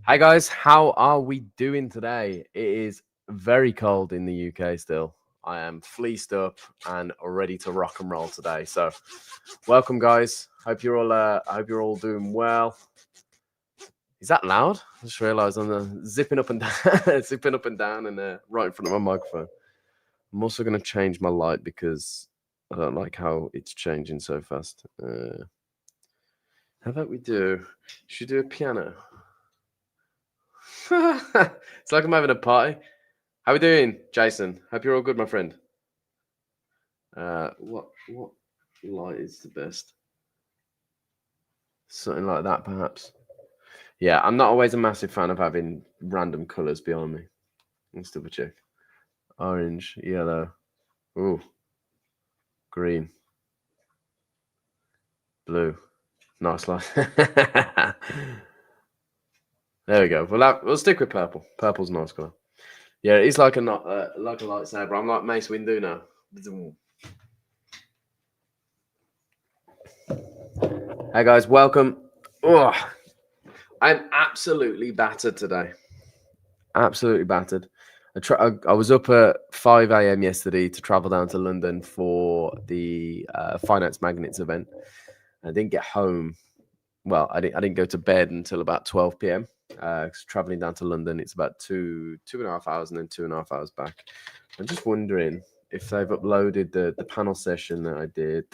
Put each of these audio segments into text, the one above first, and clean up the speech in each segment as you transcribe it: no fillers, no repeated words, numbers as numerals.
Hi guys, how are we doing today? It is very cold in the UK still. I am fleeced up and ready to rock and roll today. So, welcome guys. Hope you're all doing well. Is that loud? I just realised I'm zipping up and down, zipping up and down, and right in front of my microphone. I'm also going to change my light because I don't like how it's changing so fast. How about we do? Should we do a piano? It's like I'm having a party. How we doing, Jason? Hope you're all good, my friend. What light is the best? Something like that, perhaps. Yeah, I'm not always a massive fan of having random colours behind me. Let's double check. Orange, yellow, ooh, green, blue. Nice light. There we go. We'll stick with purple. Purple's a nice colour. Yeah, it's like a lightsaber. I'm like Mace Windu now. Hey guys, welcome. Oh, I'm absolutely battered today. Absolutely battered. I was up at 5 a.m. yesterday to travel down to London for the Finance Magnets event. I didn't get home. Well, I didn't go to bed until about 12 p.m. Traveling down to London, it's about two and a half hours and then 2.5 hours back. I'm just wondering if they've uploaded the panel session that I did.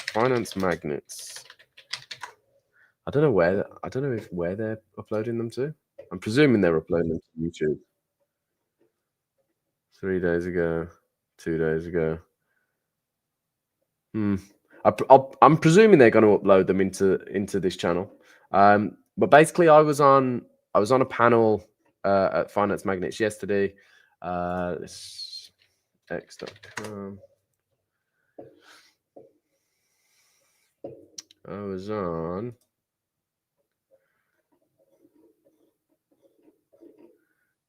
Finance Magnets. I don't know where they're uploading them to. I'm presuming they're uploading them to YouTube. 3 days ago, 2 days ago. I'm presuming they're going to upload them into this channel. But basically, I was on a panel at Finance Magnets yesterday. This x.com. I was on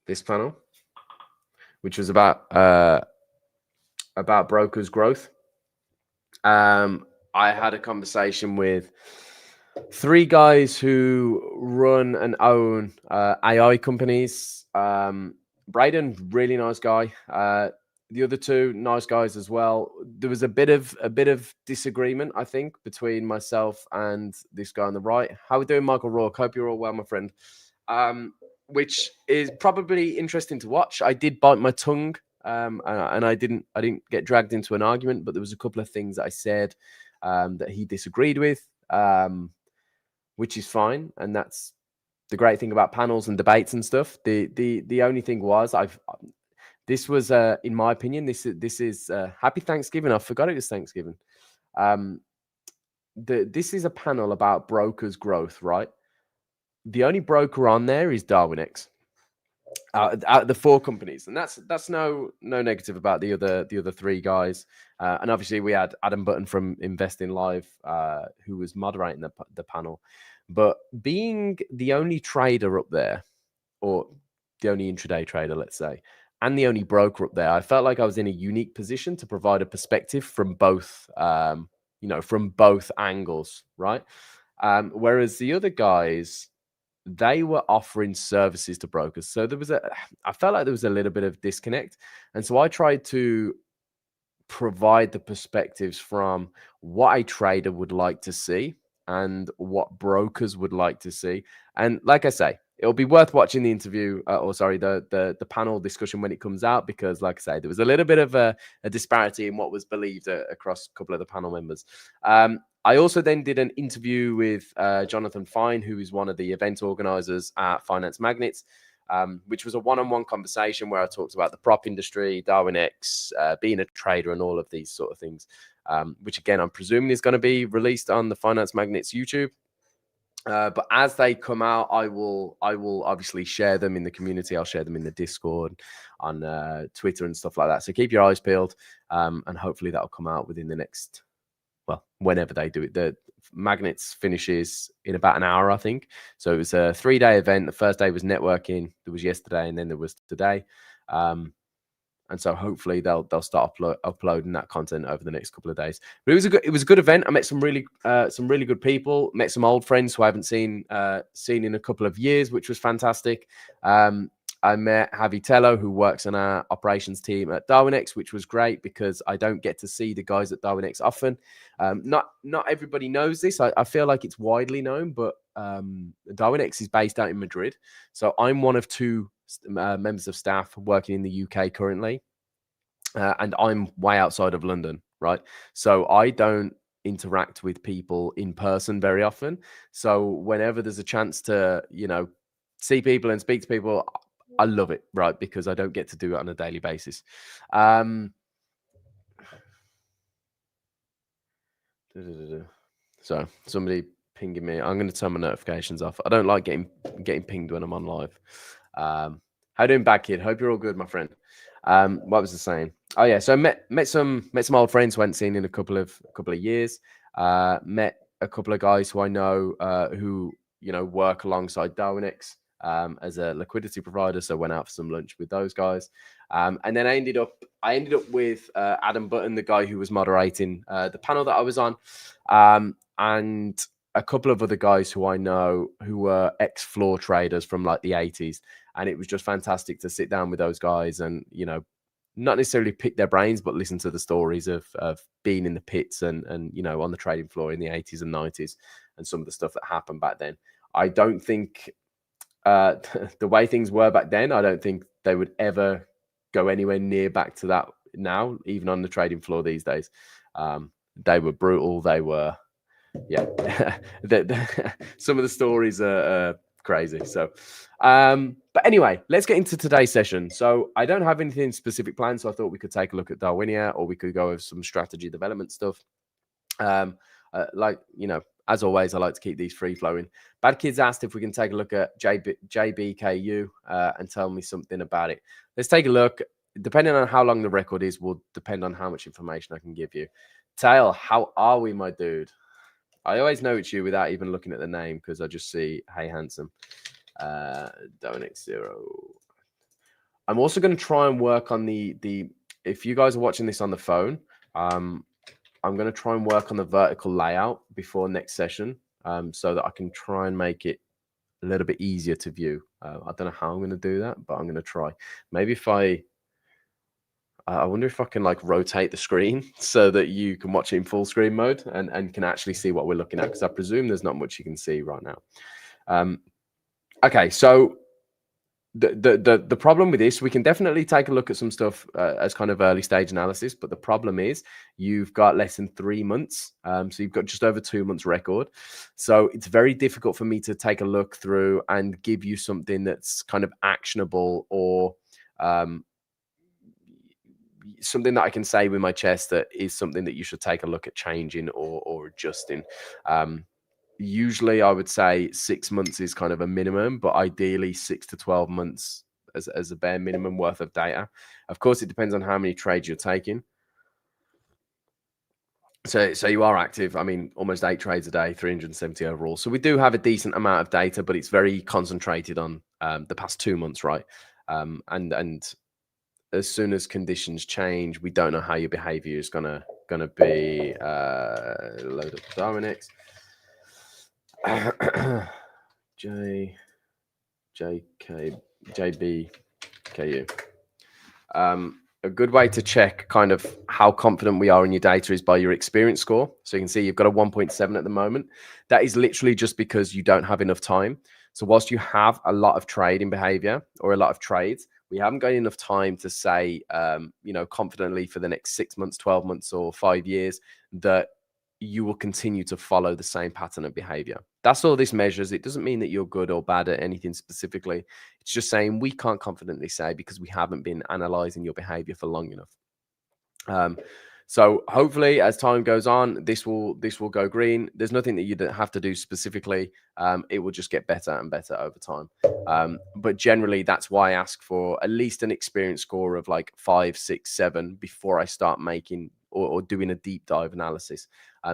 this panel, which was about brokers' growth. I had a conversation with 3 guys who run and own AI companies. Braden, really nice guy. The other 2 nice guys as well. There was a bit of disagreement, I think, between myself and this guy on the right. How are we doing, Michael Rourke? Hope you're all well, my friend. Which is probably interesting to watch. I did bite my tongue, and I didn't get dragged into an argument, but there was a couple of things that I said that he disagreed with, which is fine, and that's the great thing about panels and debates and stuff. The only thing was this was in my opinion, this is happy Thanksgiving. I forgot it was Thanksgiving. This is a panel about brokers' growth, right? The only broker on there is Darwinex. Out of the 4 companies, and that's no negative about the other 3 guys. And obviously we had Adam Button from Investing Live, who was moderating the panel. But being the only trader up there, or the only intraday trader, let's say, and the only broker up there, I felt like I was in a unique position to provide a perspective from both, from both angles, right? Whereas the other guys, they were offering services to brokers. So I felt like there was a little bit of disconnect. And so I tried to provide the perspectives from what a trader would like to see and what brokers would like to see. And like I say, it'll be worth watching the interview, the panel discussion when it comes out, because like I say, there was a little bit of a disparity in what was believed across a couple of the panel members. I also then did an interview with Jonathan Fine, who is one of the event organizers at Finance Magnets, which was a one-on-one conversation where I talked about the prop industry, Darwinex, being a trader, and all of these sort of things, which again, I'm presuming is going to be released on the Finance Magnets YouTube. But as they come out, I will obviously share them in the community. I'll share them in the Discord, on Twitter and stuff like that. So keep your eyes peeled, and hopefully that'll come out within the next, whenever they do it. The Magnets finishes in about an hour, I think. So it was a 3-day event. The first day was networking. There was yesterday, and then there was today. And and so hopefully they'll start uploading that content over the next couple of days. But it was a good event. I met some really good people, met some old friends who I haven't seen in a couple of years, which was fantastic. I met Javi Tello, who works on our operations team at Darwinex, which was great because I don't get to see the guys at Darwinex often. Not everybody knows this. I feel like it's widely known, but Darwinex is based out in Madrid. So I'm one of two members of staff working in the UK currently. And I'm way outside of London, right? So I don't interact with people in person very often. So whenever there's a chance to, see people and speak to people, I love it, right? Because I don't get to do it on a daily basis. So somebody pinging me. I'm going to turn my notifications off. I don't like getting pinged when I'm on live. How you doing, Bad Kid? Hope you're all good, my friend. What was I saying? Oh yeah, so met some old friends who I hadn't seen in a couple of years. Met a couple of guys who I know who work alongside Darwinex as a liquidity provider. So went out for some lunch with those guys, and then I ended up with Adam Button, the guy who was moderating the panel that I was on, and a couple of other guys who I know who were ex-floor traders from like the 80s. And it was just fantastic to sit down with those guys and, not necessarily pick their brains, but listen to the stories of being in the pits and on the trading floor in the 80s and 90s and some of the stuff that happened back then. I don't think the way things were back then, I don't think they would ever go anywhere near back to that now, even on the trading floor these days. They were brutal. They were, yeah, some of the stories are crazy. So, but anyway, let's get into today's session. So I don't have anything specific planned, so I thought we could take a look at DarwinIA, or we could go over some strategy development stuff. As always, I like to keep these free flowing. Bad Kids asked if we can take a look at JBKU and tell me something about it. Let's take a look. Depending on how long the record is, will depend on how much information I can give you. Tail, how are we, my dude? I always know it's you without even looking at the name because I just see, hey, handsome. Darwinex 0. I'm also going to try and work on the if you guys are watching this on the phone, I'm going to try and work on the vertical layout before next session so that I can try and make it a little bit easier to view. I don't know how I'm going to do that, but I'm going to try. Maybe if I wonder if I can like rotate the screen so that you can watch it in full screen mode and can actually see what we're looking at, because I presume there's not much you can see right now. Okay, so the problem with this, we can definitely take a look at some stuff as kind of early stage analysis, but the problem is you've got less than 3 months. So you've got just over 2 months record. So it's very difficult for me to take a look through and give you something that's kind of actionable or something that I can say with my chest that is something that you should take a look at changing or adjusting. Usually I would say 6 months is kind of a minimum, but ideally 6 to 12 months as a bare minimum worth of data. Of course, it depends on how many trades you're taking. So you are active. I mean, almost 8 trades a day, 370 overall. So we do have a decent amount of data, but it's very concentrated on the past 2 months, right? And as soon as conditions change, we don't know how your behavior is gonna be. Load up Darwinex. JBKU. A good way to check kind of how confident we are in your data is by your experience score. So you can see you've got a 1.7 at the moment. That is literally just because you don't have enough time. So whilst you have a lot of trading behavior or a lot of trades, we haven't got enough time to say, confidently for the next 6 months, 12 months, or 5 years that you will continue to follow the same pattern of behavior. That's all this measures. It doesn't mean that you're good or bad at anything specifically. It's just saying we can't confidently say because we haven't been analyzing your behavior for long enough. So hopefully as time goes on, this will go green. There's nothing that you have to do specifically. It will just get better and better over time. But generally, that's why I ask for at least an experience score of like 5, 6, 7 before I start making or doing a deep dive analysis.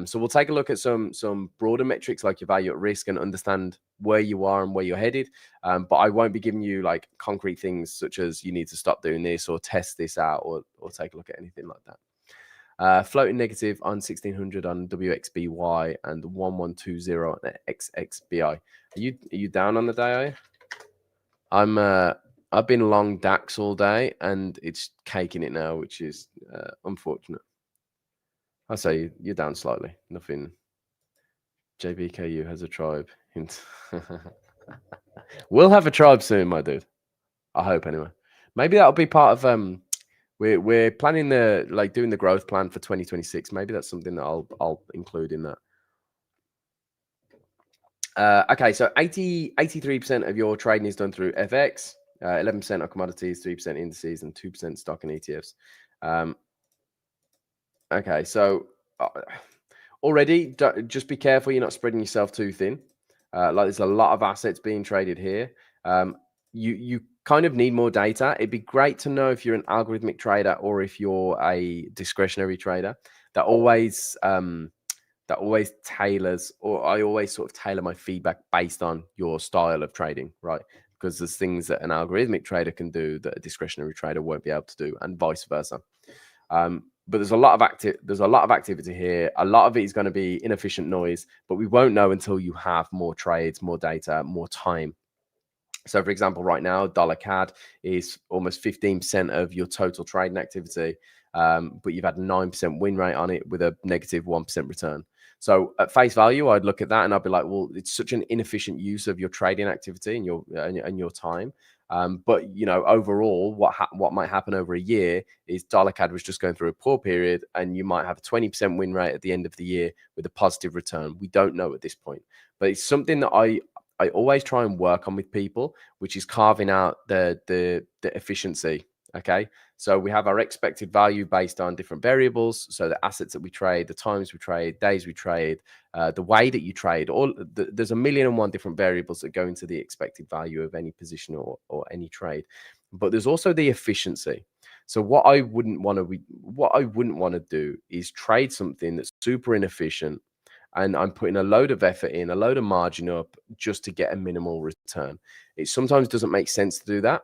So we'll take a look at some broader metrics like your value at risk and understand where you are and where you're headed. But I won't be giving you like concrete things such as you need to stop doing this or test this out or take a look at anything like that. Floating negative on 1600 on WXBY and 1120 on XXBI. Are you down on the day? Are you? I've been long DAX all day and it's caking it now, which is unfortunate. I say you're down slightly. Nothing. JBKU has a tribe. Hint. We'll have a tribe soon, my dude. I hope anyway. Maybe that'll be part of we're planning doing the growth plan for 2026. Maybe that's something that I'll include in that. Okay, so 83% of your trading is done through FX, 11% on commodities, 3% indices, and 2% stock and ETFs. Okay, so already just be careful you're not spreading yourself too thin. Like there's a lot of assets being traded here. You kind of need more data. It'd be great to know if you're an algorithmic trader or if you're a discretionary trader. That always tailors, or I always sort of tailor my feedback based on your style of trading, right? Because there's things that an algorithmic trader can do that a discretionary trader won't be able to do, and vice versa. But there's a lot of activity here. A lot of it is going to be inefficient noise, but we won't know until you have more trades, more data, more time. So, for example, right now, dollar CAD is almost 15% of your total trading activity, but you've had 9% win rate on it with a negative 1% return. So, at face value, I'd look at that and I'd be like, well, it's such an inefficient use of your trading activity and your time. But you know, overall, what might happen over a year is dollar CAD was just going through a poor period, and you might have a 20% win rate at the end of the year with a positive return. We don't know at this point, but it's something that I always try and work on with people, which is carving out the efficiency. Okay, so we have our expected value based on different variables. So the assets that we trade, the times we trade, days we trade, the way that you trade. There's 1,000,001 different variables that go into the expected value of any position or any trade. But there's also the efficiency. So what I wouldn't want to do is trade something that's super inefficient, and I'm putting a load of effort in, a load of margin up just to get a minimal return. It sometimes doesn't make sense to do that.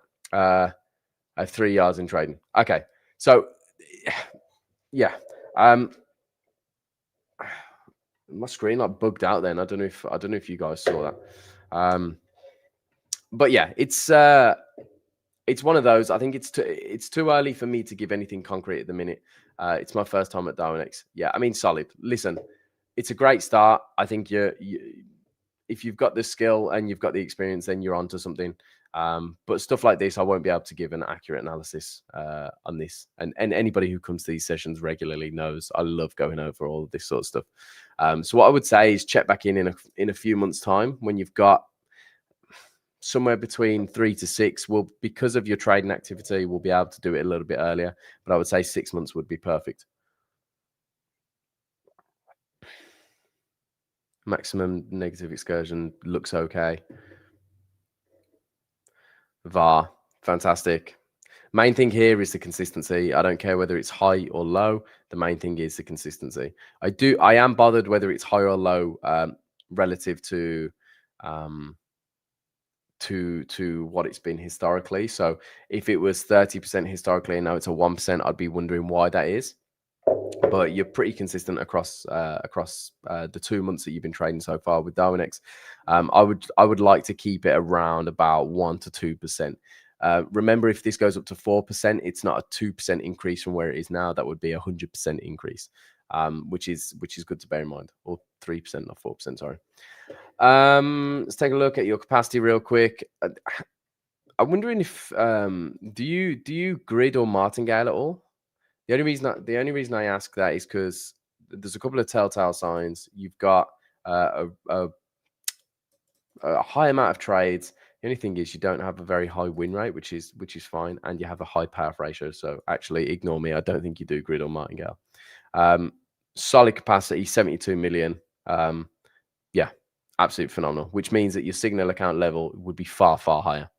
I have 3 yards in trading. Okay, so yeah, my screen like bugged out. Then I don't know if you guys saw that. But yeah, it's one of those. I think it's too early for me to give anything concrete at the minute. It's my first time at Darwinex. Yeah, I mean, solid. Listen, it's a great start. I think if you've got the skill and you've got the experience, then you're onto something. But stuff like this, I won't be able to give an accurate analysis on this. And anybody who comes to these sessions regularly knows I love going over all of this sort of stuff. So what I would say is check back in a few months' time when you've got somewhere between 3 to 6. Because of your trading activity, we'll be able to do it a little bit earlier. But I would say 6 months would be perfect. Maximum negative excursion looks okay. VAR, fantastic. Main thing here is the consistency. I don't care whether it's high or low. The main thing is the consistency. I am bothered whether it's high or low relative to what it's been historically. So if it was 30% historically and now it's a 1%, I'd be wondering why that is. But you're pretty consistent across the 2 months that you've been trading so far with Darwinex. I would like to keep it around about 1 to 2%. Remember, if this goes up to 4%, it's not a 2% increase from where it is now. That would be 100% increase, which is good to bear in mind. Or 3%, not 4%. Sorry. Let's take a look at your capacity real quick. I'm wondering if do you grid or martingale at all? The only reason I ask that is because there's a couple of telltale signs. You've got a high amount of trades. The only thing is you don't have a very high win rate, which is fine, and you have a high payoff ratio. So actually, ignore me. I don't think you do grid or martingale. Solid capacity, 72 million. Yeah, absolutely phenomenal. Which means that your signal account level would be far higher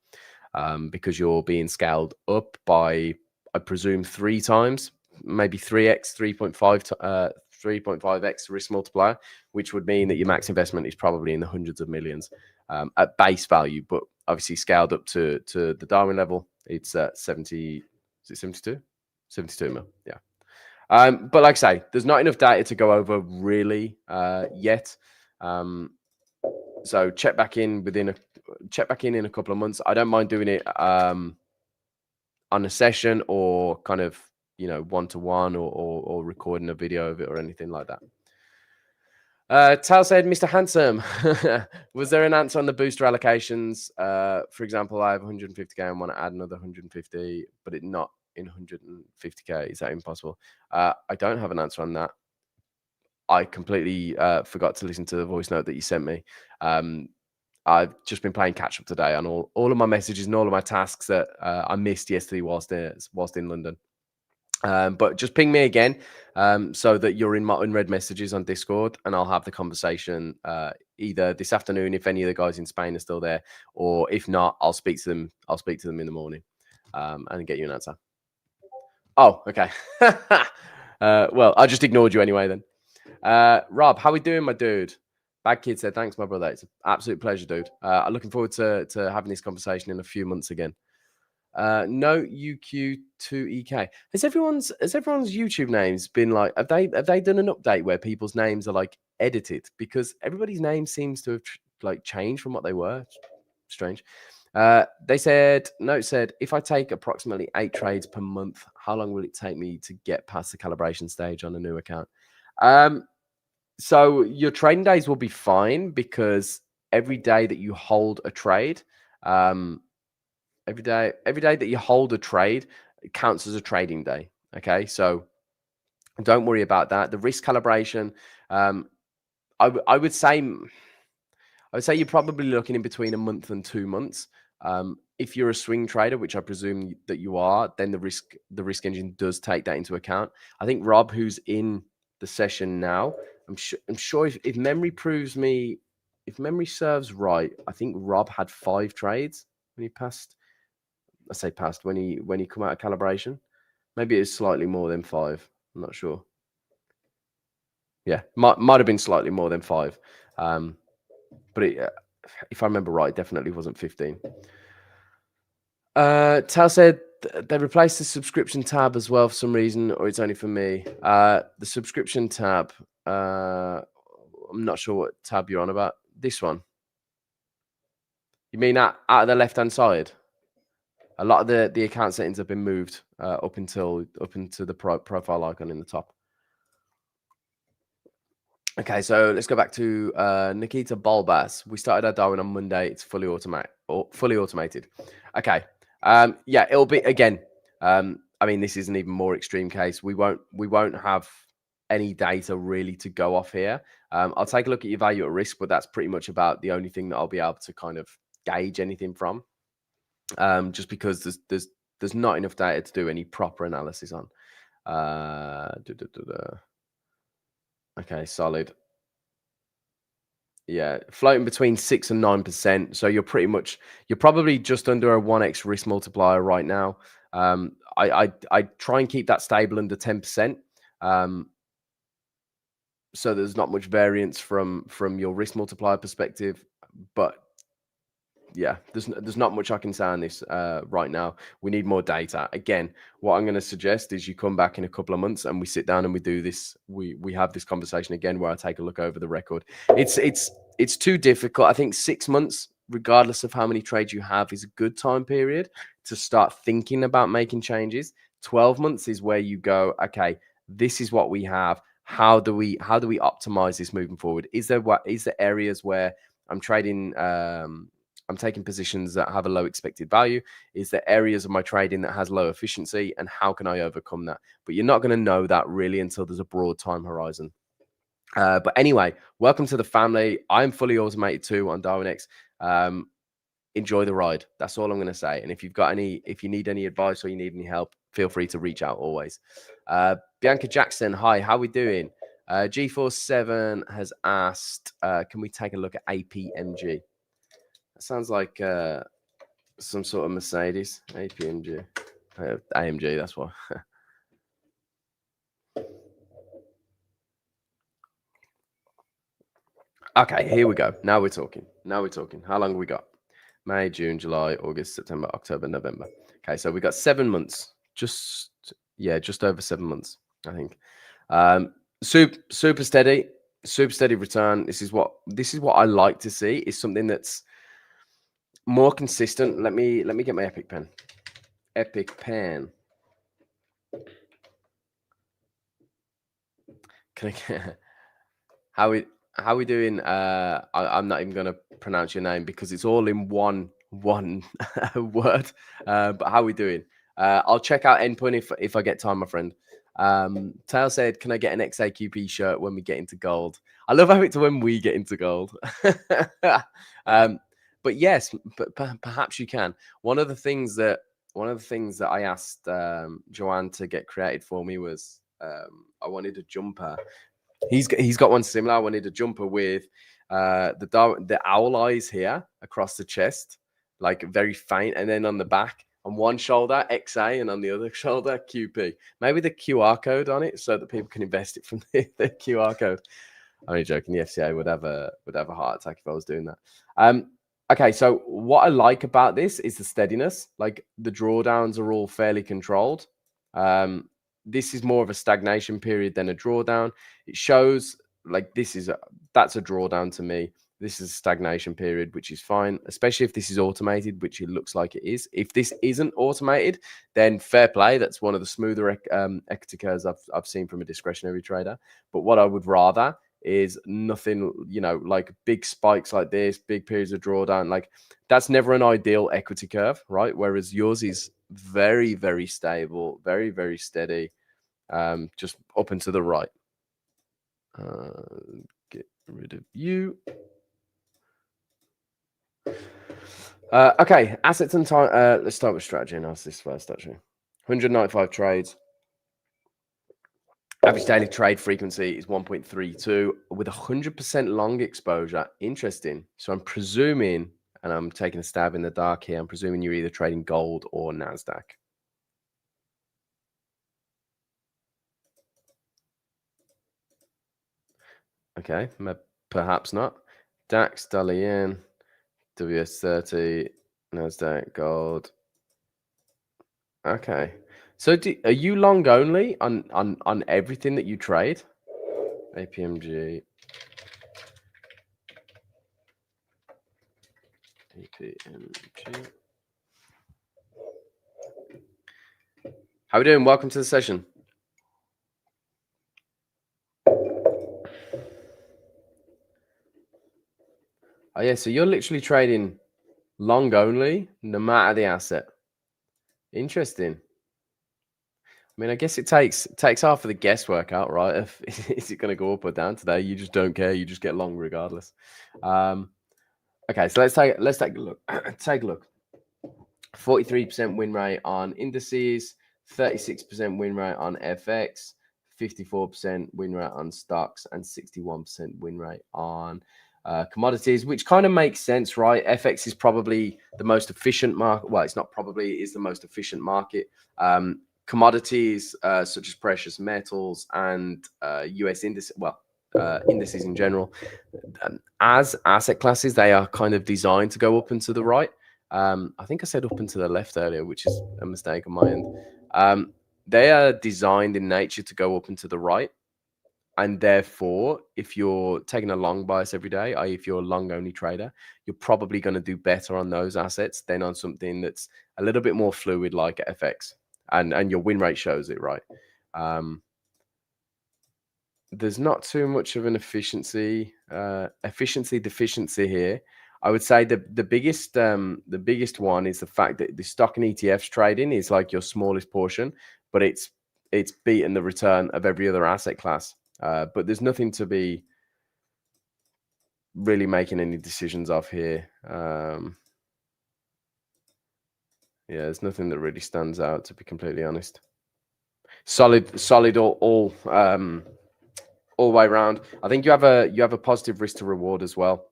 because you're being scaled up by, I presume, 3 times maybe 3x, 3.5x risk multiplier, which would mean that your max investment is probably in the hundreds of millions at base value. But obviously scaled up to the Darwin level, it's 70, is it 72? 72 mil, yeah. But like I say, there's not enough data to go over really yet. So check back in in a couple of months. I don't mind doing it on a session or kind of, you know, one-to-one or recording a video of it or anything like that. Tal said, Mr. Handsome, was there an answer on the booster allocations? For example, I have 150k and want to add another 150, but it's not in 150k. Is that impossible? I don't have an answer on that. I completely forgot to listen to the voice note that you sent me. I've just been playing catch up today on all of my messages and all of my tasks that I missed yesterday whilst in London. But just ping me again so that you're in my unread messages on Discord, and I'll have the conversation either this afternoon if any of the guys in Spain are still there, or if not, I'll speak to them. I'll speak to them in the morning and get you an answer. Oh, okay. Well, I just ignored you anyway then. Rob, how we doing, my dude? Bad Kid said, thanks, my brother. It's an absolute pleasure, dude. I'm looking forward to having this conversation in a few months again. No UQ2EK. Has everyone's YouTube names been like, have they done an update where people's names are like edited? Because everybody's name seems to have like changed from what they were. It's strange. They said, note said, if I take approximately 8 trades per month, how long will it take me to get past the calibration stage on a new account? So your trading days will be fine, because every day that you hold a trade, every day that you hold a trade counts as a trading day. Okay, so don't worry about that. The risk calibration, I would say you're probably looking in between a month and 2 months. If you're a swing trader, which I presume that you are, then the risk engine does take that into account. I think Rob, who's in the session now, I'm sure if memory serves right, I think Rob had 5 trades when he passed. I say passed when he come out of calibration. Maybe it's slightly more than 5. I'm not sure. Yeah, might have been slightly more than 5. But if I remember right, it definitely wasn't 15. Tal said they replaced the subscription tab as well for some reason, or it's only for me. The subscription tab, I'm not sure what tab you're on about. This one. You mean out of the left-hand side? A lot of the account settings have been moved up into the profile icon in the top. Okay, so let's go back to Nikita Balbas. We started our Darwin on Monday. It's fully automated. Okay. Yeah, it'll be again. I mean, this is an even more extreme case. We won't have any data really to go off here. I'll take a look at your value at risk, but that's pretty much about the only thing that I'll be able to kind of gauge anything from. Just because there's not enough data to do any proper analysis on. Okay, solid. Yeah, floating between 6 and 9%. So you're probably just under a 1x risk multiplier right now. I try and keep that stable under 10%. So there's not much variance from your risk multiplier perspective, but yeah, there's not much I can say on this right now. We need more data. Again, what I'm going to suggest is you come back in a couple of months and we sit down and we do this. We have this conversation again where I take a look over the record. It's too difficult. I think 6 months, regardless of how many trades you have, is a good time period to start thinking about making changes. 12 months is where you go, okay, this is what we have. How do we optimize this moving forward? Is there areas where I'm trading? I'm taking positions that have a low expected value. Is there areas of my trading that has low efficiency, and how can I overcome that? But you're not going to know that really until there's a broad time horizon. But anyway, welcome to the family. I'm fully automated too on Darwinex. Enjoy the ride. That's all I'm going to say. And if you need any advice or you need any help, feel free to reach out always. Bianca Jackson, hi, how we doing? G47 has asked, can we take a look at APMG? That sounds like some sort of Mercedes. APMG. AMG, that's why. Okay, here we go. Now we're talking. How long have we got? May, June, July, August, September, October, November. Okay, so we got 7 months. Just over 7 months, I think. Super steady return. This is what I like to see, is something that's more consistent. Let me get my epic pen. Can I get, how we doing? I'm not even going to pronounce your name because it's all in one word. But how we doing? I'll check out endpoint if I get time, my friend. Tail said, "Can I get an XAQP shirt when we get into gold?" I love how it's when we get into gold. But yes, but perhaps you can. One of the things that I asked Joanne to get created for me was I wanted a jumper. He's got one similar. I wanted a jumper with the owl eyes here across the chest, like very faint, and then on the back, on one shoulder XA, and on the other shoulder QP. Maybe the QR code on it so that people can invest it from the QR code. I'm only joking. The FCA would have a heart attack if I was doing that. Okay, so what I like about this is the steadiness. Like the drawdowns are all fairly controlled. This is more of a stagnation period than a drawdown. It shows like that's a drawdown to me. This is a stagnation period, which is fine, especially if this is automated, which it looks like it is. If this isn't automated, then fair play. That's one of the smoother equity curves I've seen from a discretionary trader. But what I would rather is nothing, like big spikes like this, big periods of drawdown. Like that's never an ideal equity curve, right? Whereas yours is very, very stable, very, very steady, just up and to the right. Get rid of you. Okay, assets and time. Let's start with strategy analysis first, actually. 195 trades. Average daily trade frequency is 1.32 with 100% long exposure. Interesting. So I'm presuming, and I'm taking a stab in the dark here, I'm presuming you're either trading gold or NASDAQ. Okay, perhaps not. DAX, dollar yen, WS30, NASDAQ, gold. Okay. So are you long only on everything that you trade? APMG. APMG. How are we doing? Welcome to the session. Oh yeah, so you're literally trading long only, no matter the asset. Interesting. I mean, I guess it takes half of the guesswork out, right? Is it going to go up or down today? You just don't care. You just get long regardless. Okay, so let's take a look. Take a look. 43% win rate on indices, 36% win rate on FX, 54% win rate on stocks, and 61% win rate on commodities, which kind of makes sense, right? FX is probably the most efficient market. Well, it's not probably, it is the most efficient market. Commodities such as precious metals and US indices, indices in general, as asset classes, they are kind of designed to go up and to the right. I think I said up and to the left earlier, which is a mistake on my end. They are designed in nature to go up and to the right. And therefore, if you're taking a long bias every day, i.e. if you're a long only trader, you're probably going to do better on those assets than on something that's a little bit more fluid like FX. And your win rate shows it, right? There's not too much of an efficiency deficiency here. I would say the biggest one is the fact that the stock and ETFs trading is like your smallest portion, but it's beaten the return of every other asset class. But there's nothing to be really making any decisions of here. Yeah, there's nothing that really stands out, to be completely honest. Solid all way around. I think you have a positive risk to reward as well,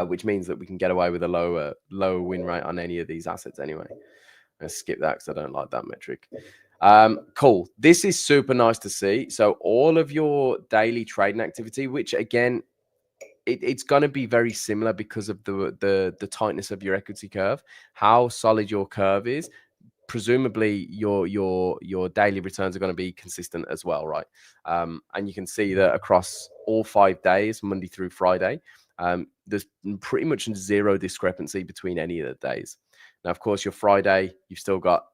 which means that we can get away with a lower win rate on any of these assets anyway. Let's skip that because I don't like that metric. Cool. This is super nice to see. So all of your daily trading activity, which again, it's going to be very similar because of the tightness of your equity curve, how solid your curve is. Presumably your daily returns are going to be consistent as well, right? And you can see that across all 5 days, Monday through Friday, there's pretty much zero discrepancy between any of the days. Now, of course, your Friday, you've still got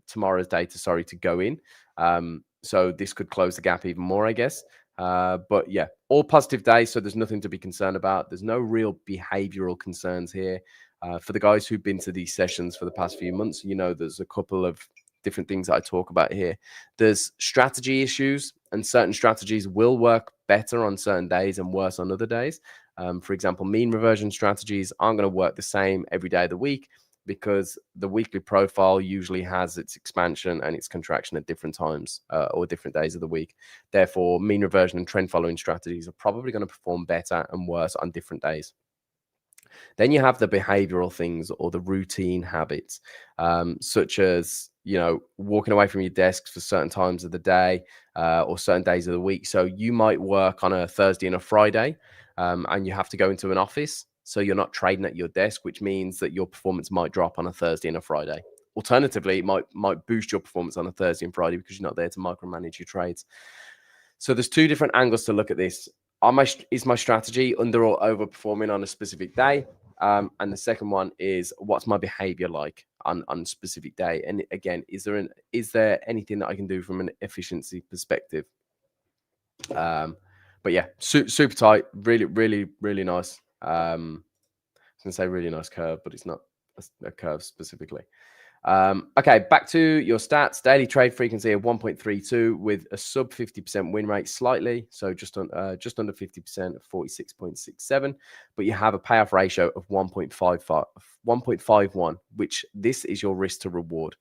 tomorrow's data, sorry, to go in. So this could close the gap even more, I guess. But yeah, all positive days, so there's nothing to be concerned about. There's no real behavioral concerns here. For the guys who've been to these sessions for the past few months, you know, there's a couple of different things that I talk about here. There's strategy issues, and certain strategies will work better on certain days and worse on other days. For example, mean reversion strategies aren't going to work the same every day of the week because the weekly profile usually has its expansion and its contraction at different times or different days of the week. Therefore, mean reversion and trend following strategies are probably going to perform better and worse on different days. Then you have the behavioral things or the routine habits, such as, you know, walking away from your desks for certain times of the day or certain days of the week. So you might work on a Thursday and a Friday and you have to go into an office. So you're not trading at your desk, which means that your performance might drop on a Thursday and a Friday. Alternatively, it might boost your performance on a Thursday and Friday because you're not there to micromanage your trades. So there's two different angles to look at this. Is my strategy under or overperforming on a specific day? And the second one is, what's my behavior like on a specific day? And again, is there anything that I can do from an efficiency perspective? But yeah, super tight, really, really, really nice. I was gonna say really nice curve, but it's not a curve specifically. Okay, back to your stats. Daily trade frequency of 1.32 with a sub 50% win rate slightly. So just under 50% of 46.67. But you have a payoff ratio of 1.51, which this is your risk to reward.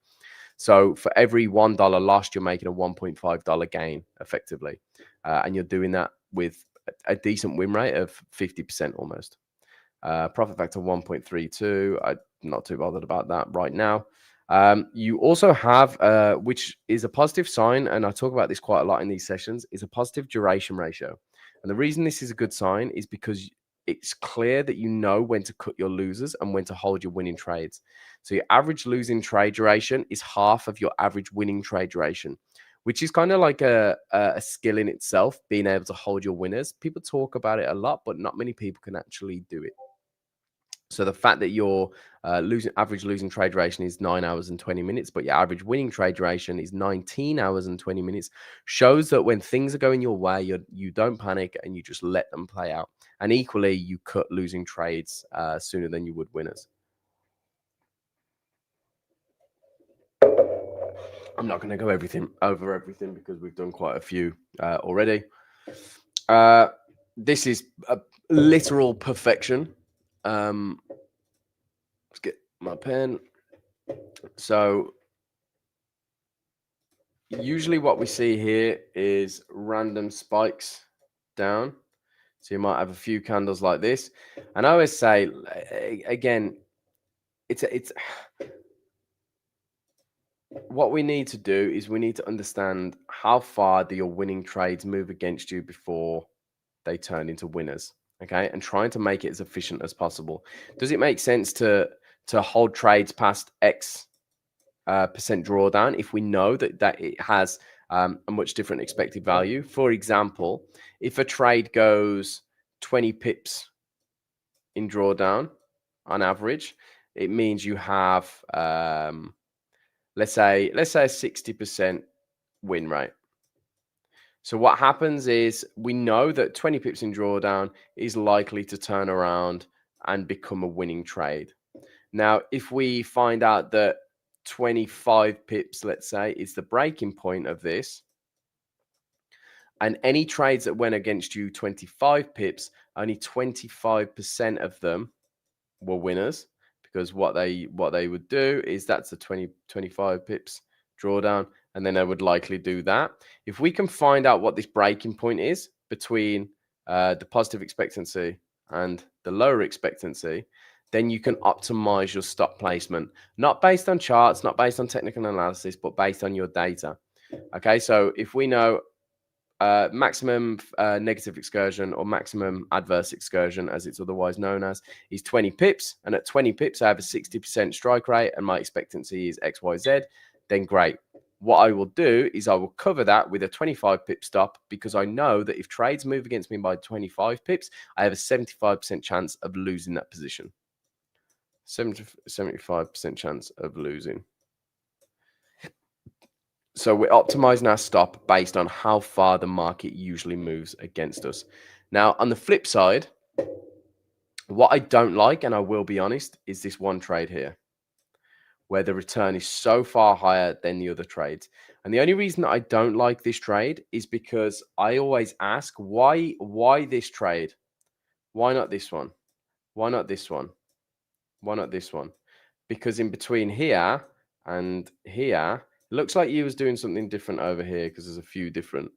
So for every $1 lost, you're making a $1.5 gain effectively. And you're doing that with a decent win rate of 50% almost. Profit factor 1.32. I'm not too bothered about that right now. You also have, which is a positive sign, and I talk about this quite a lot in these sessions, is a positive duration ratio. And the reason this is a good sign is because it's clear that you know when to cut your losers and when to hold your winning trades. So your average losing trade duration is half of your average winning trade duration, which is kind of like a skill in itself, being able to hold your winners. People talk about it a lot, but not many people can actually do it. So the fact that your average losing trade duration is 9 hours and 20 minutes, but your average winning trade duration is 19 hours and 20 minutes shows that when things are going your way, you don't panic and you just let them play out. And equally, you cut losing trades sooner than you would winners. I'm not going to go over everything because we've done quite a few already. This is a literal perfection. Let's get my pen. So usually what we see here is random spikes down. So you might have a few candles like this. And I always say, again, it's what we need to do is we need to understand how far do your winning trades move against you before they turn into winners. Okay, and trying to make it as efficient as possible. Does it make sense to hold trades past X percent drawdown if we know that it has a much different expected value? For example, if a trade goes 20 pips in drawdown on average, it means you have let's say a 60% win rate. So what happens is we know that 20 pips in drawdown is likely to turn around and become a winning trade. Now, if we find out that 25 pips, let's say, is the breaking point of this, and any trades that went against you 25 pips, only 25% of them were winners, because what they would do is that's a 25 pips drawdown, and then they would likely do that. If we can find out what this breaking point is between the positive expectancy and the lower expectancy, then you can optimize your stop placement, not based on charts, not based on technical analysis, but based on your data. Okay, so if we know, maximum negative excursion, or maximum adverse excursion, as it's otherwise known as, is 20 pips. And at 20 pips, I have a 60% strike rate and my expectancy is XYZ. Then great. What I will do is I will cover that with a 25 pip stop, because I know that if trades move against me by 25 pips, I have a 75% chance of losing that position. 75% chance of losing. So we're optimizing our stop based on how far the market usually moves against us. Now, on the flip side, what I don't like, and I will be honest, is this one trade here, where the return is so far higher than the other trades. And the only reason that I don't like this trade is because I always ask, why this trade? Why not this one? Why not this one? Why not this one? Because in between here and here, it looks like you was doing something different over here, because there's a few different,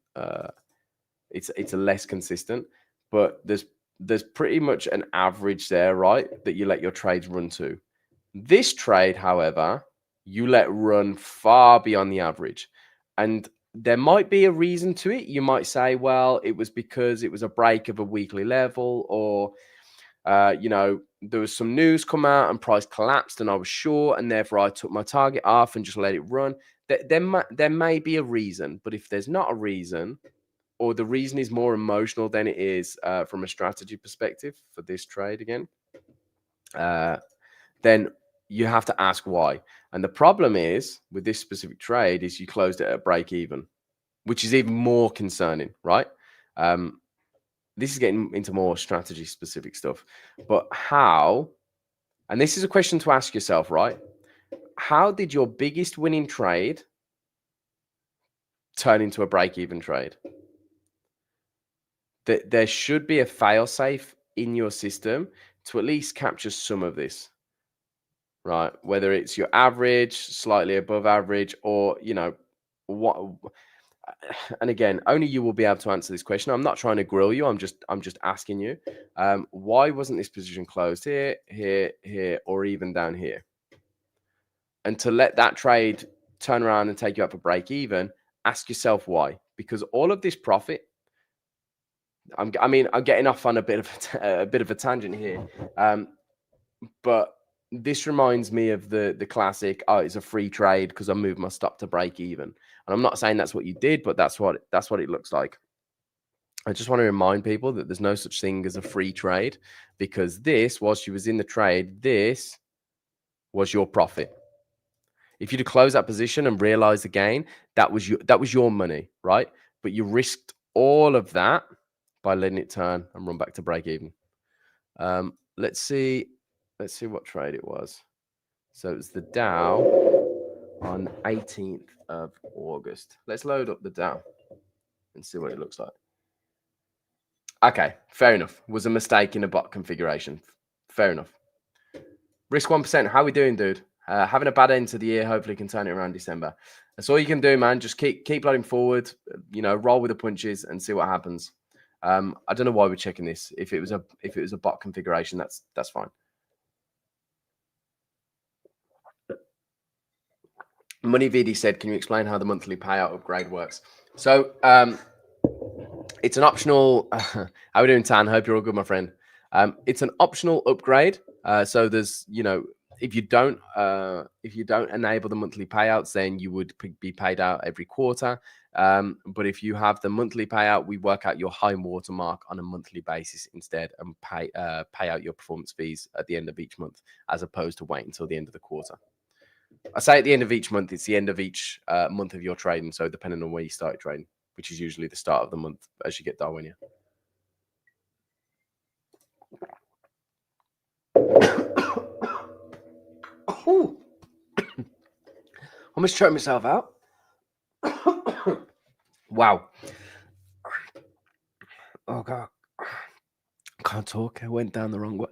it's a less consistent, but there's pretty much an average there, right, that you let your trades run to. This trade, however, you let run far beyond the average. And there might be a reason to it. You might say, well, it was because it was a break of a weekly level, or you know, there was some news come out and price collapsed and I was short, and therefore I took my target off and just let it run. There may be a reason, but if there's not a reason, or the reason is more emotional than it is from a strategy perspective for this trade again, then you have to ask why. And the problem is with this specific trade is you closed it at break even, which is even more concerning, right? This is getting into more strategy specific stuff, but how, and this is a question to ask yourself, right? How did your biggest winning trade turn into a break-even trade? There should be a fail-safe in your system to at least capture some of this, right? Whether it's your average, slightly above average, or, you know, what. And again, only you will be able to answer this question. I'm not trying to grill you. I'm just asking you, why wasn't this position closed here, here, or even down here? And to let that trade turn around and take you up a break even, ask yourself why. Because all of this profit, I'm getting off on a bit of a tangent here, but this reminds me of the classic, oh, it's a free trade because I moved my stop to break even. And I'm not saying that's what you did, but that's what it looks like. I just want to remind people that there's no such thing as a free trade, because this, whilst you was in the trade, this was your profit. If you'd have closed that position and realized the gain, that was your money, right? But you risked all of that by letting it turn and run back to break even. Let's see what trade it was. So it was the Dow on 18th of August. Let's load up the Dow and see what it looks like. Okay, fair enough. Was a mistake in the bot configuration. Fair enough. Risk 1%. How we doing, dude? Having a bad end to the year. Hopefully can turn it around December. That's all you can do, man. Just keep loading forward. You know, roll with the punches and see what happens. I don't know why we're checking this. If it was a bot configuration, that's fine. MoneyVD said, "Can you explain how the monthly payout upgrade works?" So it's an optional. How are we doing, Tan? Hope you're all good, my friend. It's an optional upgrade. So there's, you know, if you don't enable the monthly payouts, then you would be paid out every quarter. But if you have the monthly payout, we work out your high watermark on a monthly basis instead, and pay out your performance fees at the end of each month, as opposed to waiting until the end of the quarter. I say at the end of each month, it's the end of each month of your trading. So depending on where you started trading, which is usually the start of the month as you get DARWINIA. Oh, almost choked myself out. Wow. Oh, God. I can't talk. I went down the wrong way.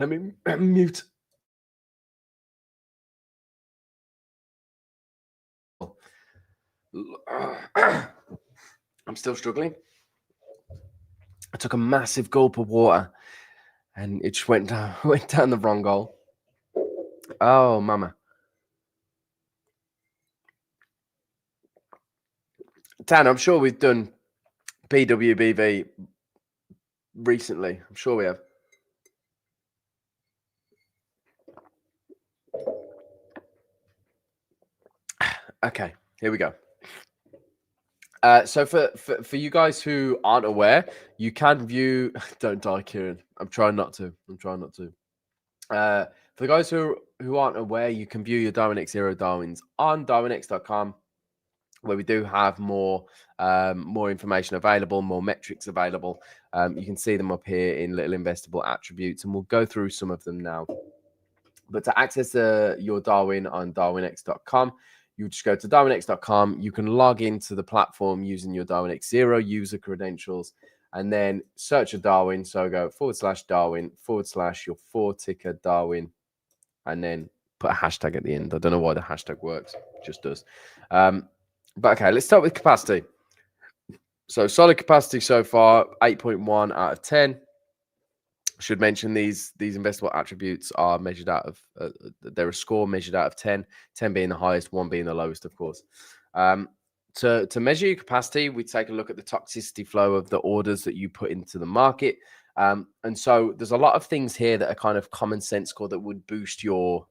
Let me mute. I'm still struggling. I took a massive gulp of water and it just went down the wrong hole. Oh, mama. Dan, I'm sure we've done PWBV recently. I'm sure we have. Okay, here we go. So for you guys who aren't aware, you can view. Don't die, Kieran. I'm trying not to. For the guys who aren't aware, you can view your Darwinex Zero Darwins on DarwinX.com, where we do have more information available, more metrics available. You can see them up here in little investable attributes, and we'll go through some of them now. But to access your Darwin on DarwinX.com, you just go to DarwinX.com. You can log into the platform using your Darwinex Zero user credentials, and then search a Darwin. So go /Darwin / your 4-ticker Darwin, and then put a hashtag at the end. I don't know why the hashtag works, it just does. But okay, let's start with capacity. So solid capacity so far, 8.1 out of 10. Should mention these investable attributes are measured out of they're a score measured out of 10, 10 being the highest, 1 being the lowest, of course. To measure your capacity, we take a look at the toxicity flow of the orders that you put into the market. And so there's a lot of things here that are kind of common sense score that would boost your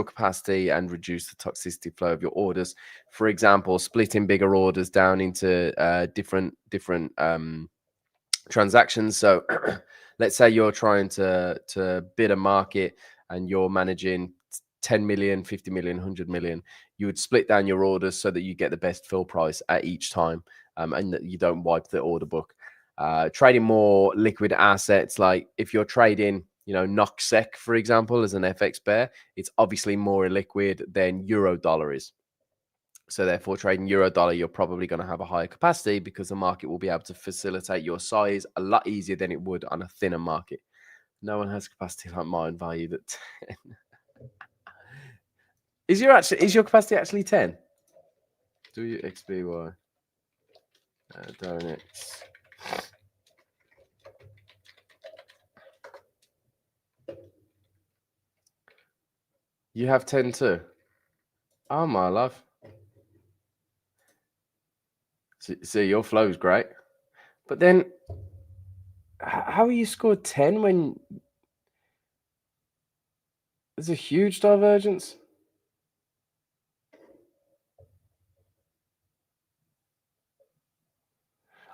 capacity and reduce the toxicity flow of your orders. For example, splitting bigger orders down into different transactions. So let's say you're trying to bid a market and you're managing 10 million, 50 million, 100 million. You would split down your orders so that you get the best fill price at each time, and that you don't wipe the order book. Trading more liquid assets, like if you're trading, NOK SEK, for example, as an FX pair, it's obviously more illiquid than euro dollar is. So therefore, trading euro dollar, you're probably going to have a higher capacity because the market will be able to facilitate your size a lot easier than it would on a thinner market. No one has capacity like mine, valued at 10. Is your capacity actually 10? Do you XBY? Darwinex. You have 10 too. Oh my love. So your flow is great, but then how are you scored 10 when there's a huge divergence?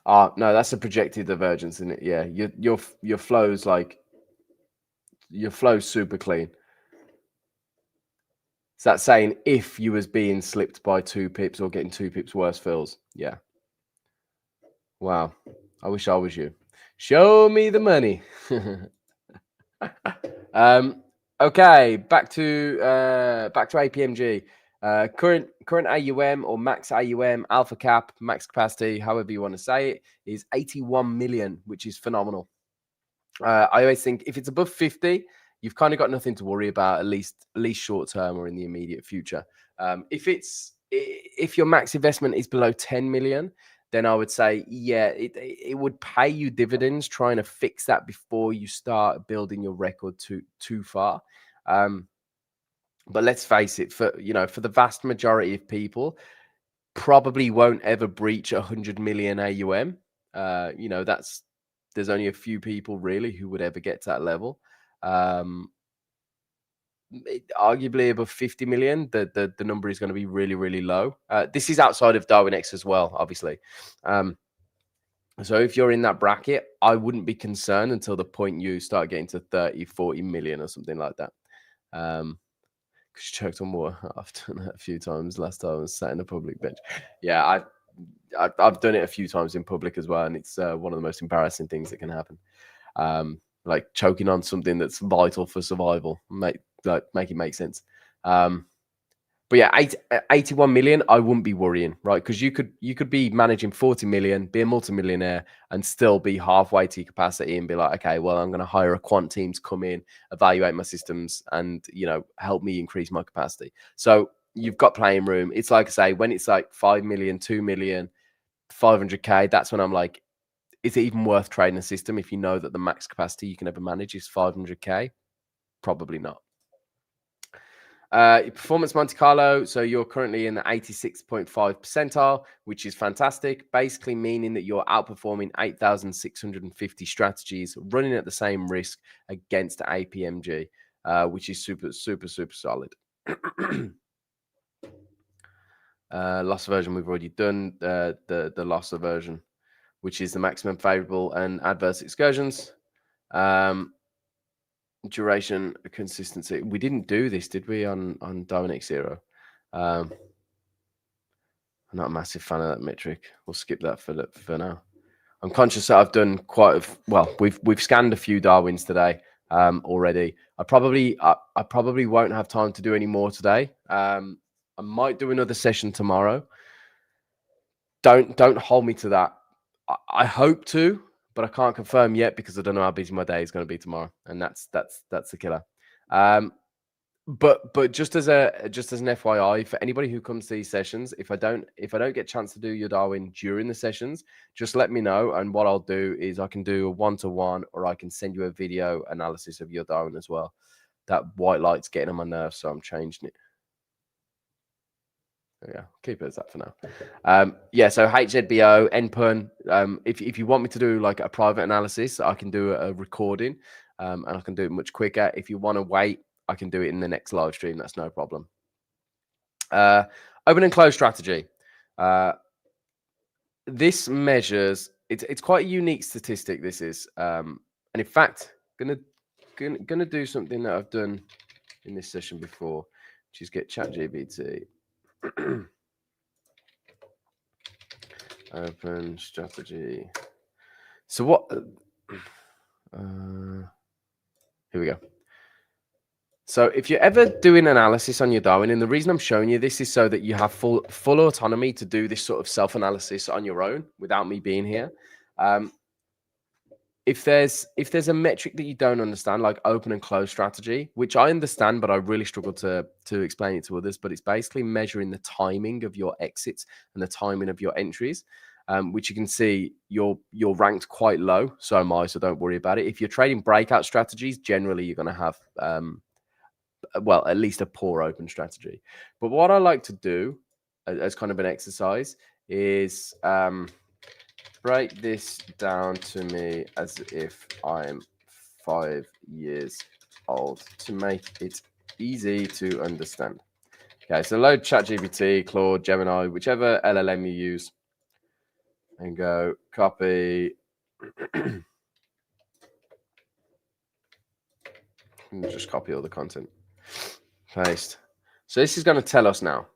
No, that's a projected divergence, isn't it? Yeah, your flow's like your flow's super clean. Is that saying if you was being slipped by 2 pips or getting 2 pips worse fills? Yeah. Wow. I wish I was you. Show me the money. Okay, back to APMG. Current AUM or max AUM, alpha cap, max capacity, however you want to say it, is 81 million, which is phenomenal. I always think if it's above 50, you've kind of got nothing to worry about, at least short term or in the immediate future. If your max investment is below 10 million, then I would say, yeah, it would pay you dividends trying to fix that before you start building your record too far. But let's face it, for the vast majority of people, probably won't ever breach 100 million AUM. There's only a few people really who would ever get to that level. Arguably above 50 million, the number is going to be really, really low. This is outside of Darwinex as well, obviously. So if you're in that bracket, I wouldn't be concerned until the point you start getting to 30, 40 million or something like that. Because you choked on water. I've done that a few times. Last time I was sat in a public bench. Yeah, I've done it a few times in public as well, and it's one of the most embarrassing things that can happen. Like choking on something that's vital for survival. Make it make sense. But yeah, 81 million, I wouldn't be worrying, right? Because you could be managing 40 million, be a multimillionaire, and still be halfway to your capacity and be like, okay, well, I'm going to hire a quant team to come in, evaluate my systems, and help me increase my capacity. So you've got playing room. It's like I say, when it's like 5 million, 2 million, 500k, that's when I'm like, is it even worth trading a system if you know that the max capacity you can ever manage is 500k? Probably not. Your performance Monte Carlo, so you're currently in the 86.5 percentile, which is fantastic, basically meaning that you're outperforming 8,650 strategies running at the same risk against APMG, which is super, super, super solid. Loss aversion, we've already done the loss aversion, which is the maximum favorable and adverse excursions. Duration, consistency. We didn't do this, did we, on Darwinex 0? I'm not a massive fan of that metric. We'll skip that for now. I'm conscious that I've done well. We've scanned a few Darwins today already. I probably won't have time to do any more today. I might do another session tomorrow. Don't hold me to that. I hope to, but I can't confirm yet because I don't know how busy my day is going to be tomorrow, and that's the killer. But just as an FYI for anybody who comes to these sessions, if I don't get a chance to do your Darwin during the sessions, just let me know, and what I'll do is I can do a one-to-one, or I can send you a video analysis of your Darwin as well. That white light's getting on my nerves, so I'm changing it. Yeah, keep it as that for now. Yeah, so HZBO, NPUN. If you want me to do like a private analysis, I can do a recording, and I can do it much quicker. If you want to wait, I can do it in the next live stream. That's no problem. Open and close strategy. This measures. It's quite a unique statistic. This is, and in fact, gonna do something that I've done in this session before, which is get ChatGPT. Open strategy. So what? Here we go. So if you're ever doing analysis on your Darwin, and the reason I'm showing you this is so that you have full autonomy to do this sort of self-analysis on your own without me being here. If there's a metric that you don't understand, like open and close strategy, which I understand, but I really struggle to explain it to others, but it's basically measuring the timing of your exits and the timing of your entries, which you can see you're ranked quite low. So am I, so don't worry about it. If you're trading breakout strategies, generally you're going to have well, at least a poor open strategy. But what I like to do as kind of an exercise is break this down to me as if I'm 5 years old to make it easy to understand. Okay, so load ChatGPT, Claude, Gemini, whichever LLM you use, and go copy. And just copy all the content. Paste. So this is going to tell us now.